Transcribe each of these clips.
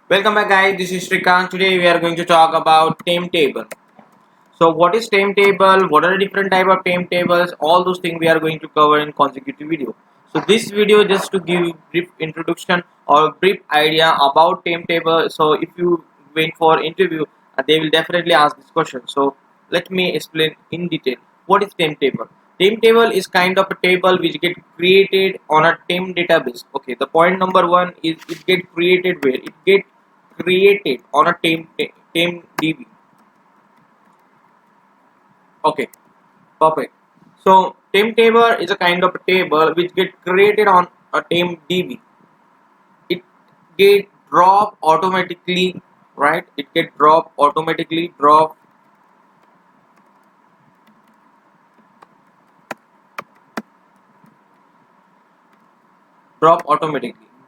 Welcome back guys, this is Shrikant. Today we are going to talk about Temp Table. So what is Temp Table, what are the different type of Temp Tables, all those things we are going to cover in consecutive video. So this video just to give brief introduction or brief idea about Temp Table. So if you went for interview, they will definitely ask this question. So let me explain in detail. What is Temp Table? Temp Table is kind of a table which get created on a temp database. Okay, the point number one is it get created where? It get created on a temp DB. Okay, perfect. So temp table is a kind of a table which get created on a temp DB. It get drop automatically, right? It get drop automatically.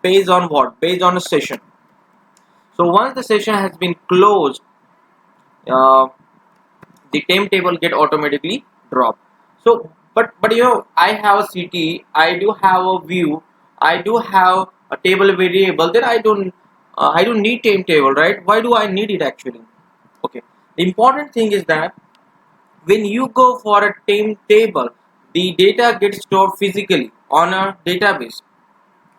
Based on what? Based on a session. So once the session has been closed, uh, the temp table get automatically dropped. So but you know, I have a CT, I do have a view, I do have a table variable, then I don't need temp table, right? Why do I need it actually? Okay, the important thing is that when you go for a temp table, the data gets stored physically on a database,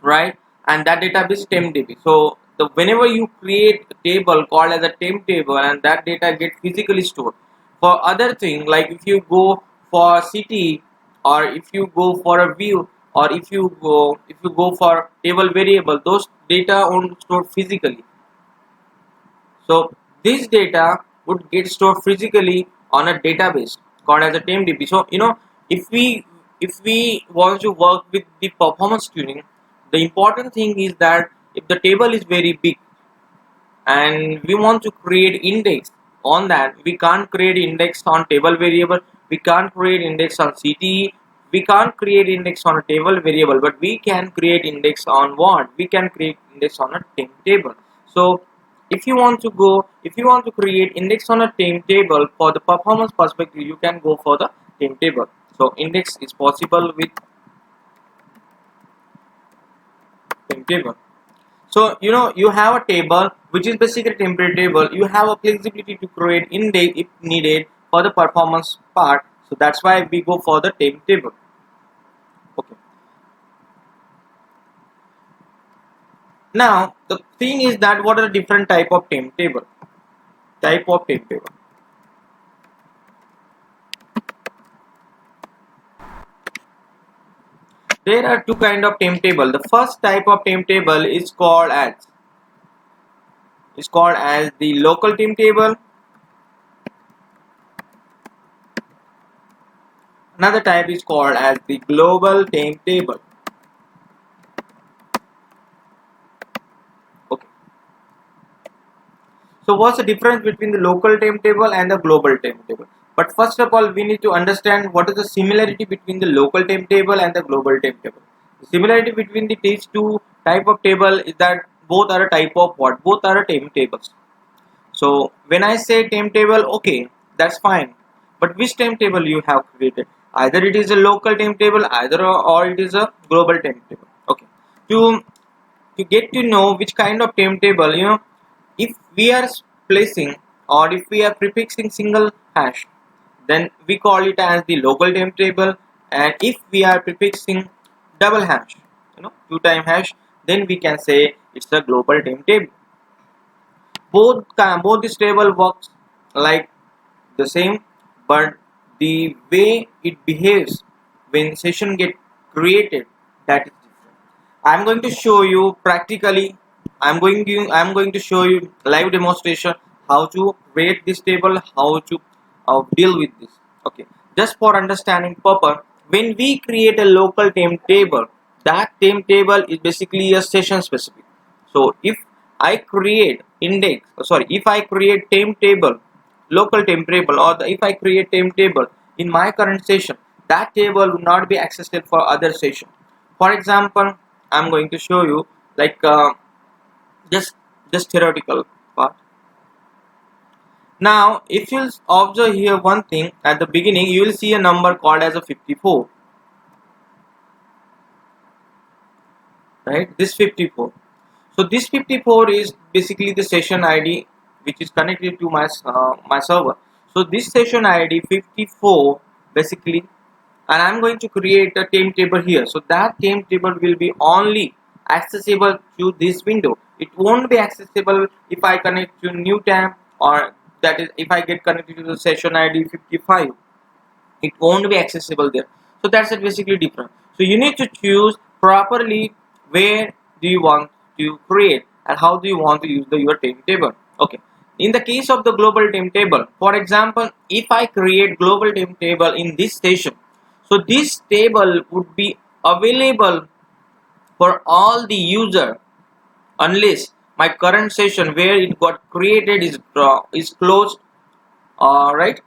right? And that database temp DB. So whenever you create a table called as a temp table, and that data get physically stored. For other thing, like if you go for city, or if you go for a view, or if you go for table variable, those data won't store physically. So this data would get stored physically on a database called as a TMDB. So you know, if we want to work with the performance tuning, the important thing is that if the table is very big and we want to create index on that, we can't create index on table variable, we can't create index on CTE, we can't create index on a table variable, but we can create index on what? We can create index on a temp table. So if you want to create index on a temp table for the performance perspective, you can go for the temp table. So index is possible with temp table. So you know, you have a table which is basically a temporary table. You have a flexibility to create index if needed for the performance part. So that's why we go for the temp table. Okay. Now the thing is that what are the different type of temp table? Type of temp table. There are two kind of temp table. The first type of temp table is called as the local temp table. Another type is called as the global temp table. Okay. So what's the difference between the local temp table and the global temp table? But first of all, we need to understand what is the similarity between the local temp table and the global temp table. The similarity between these two type of table is that both are a type of what? Both are temp tables. So when I say temp table, okay, that's fine. But which temp table you have created? Either it is a local temp table, either or it is a global temp table. Okay. To get to know which kind of temp table, you know, if we are placing or if we are prefixing single hash, then we call it as the local temp table. And if we are prefixing double hash, you know, two time hash, then we can say it's a global temp table. Both this table works like the same, but the way it behaves when session get created, that is different. I'm going to show you practically. I'm going to show you live demonstration how to create this table, how to deal with this. Okay, just for understanding purpose, when we create a local temp table, that temp table is basically a session specific. So if I create if I create temp table, local temp table, or if I create temp table in my current session, that table will not be accessible for other session. For example, I'm going to show you like just theoretical part. Now, if you observe here one thing at the beginning, you will see a number called as a 54, right? This 54. So this 54 is basically the session ID which is connected to my server. So this session ID 54 basically, and I'm going to create a temp table here. So that temp table will be only accessible to this window. It won't be accessible if I connect to new tab, or that is if I get connected to the session ID 55. It won't be accessible there. So that's it, basically different. So you need to choose properly where do you want to create and how do you want to use your temp table. Okay, in the case of the global temp table, for example, if I create global temp table in this station, so this table would be available for all the user unless my current session where it got created is closed. Right.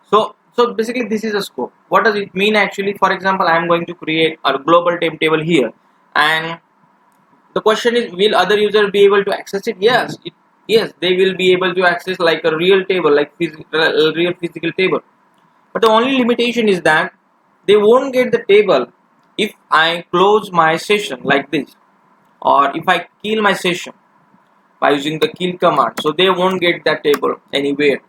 So basically this is a scope. What does it mean actually? For example, I am going to create a global temp table here, and the question is, will other users be able to access it? Yes, they will be able to access like a real table, like a real physical table. But the only limitation is that they won't get the table if I close my session like this, or if I kill my session by using the kill command. So they won't get that table anywhere.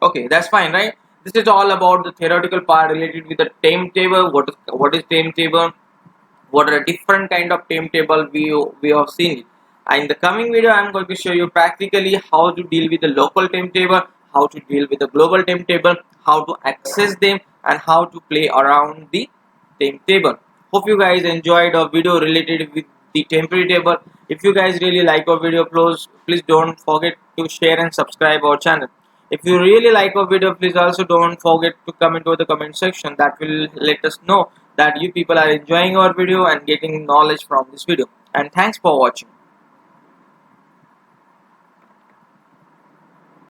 Okay, that's fine, right? This is all about the theoretical part related with the temp table. What is temp table? What are different kind of temp table we have seen it. And in the coming video, I'm going to show you practically how to deal with the local temp table, how to deal with the global temp table, how to access them, and how to play around the temp table. Hope you guys enjoyed our video related with the temporary table. If you guys really like our video, please don't forget to share and subscribe our channel. If you really like our video, please also don't forget to comment over the comment section. That will let us know that you people are enjoying our video and getting knowledge from this video. And thanks for watching.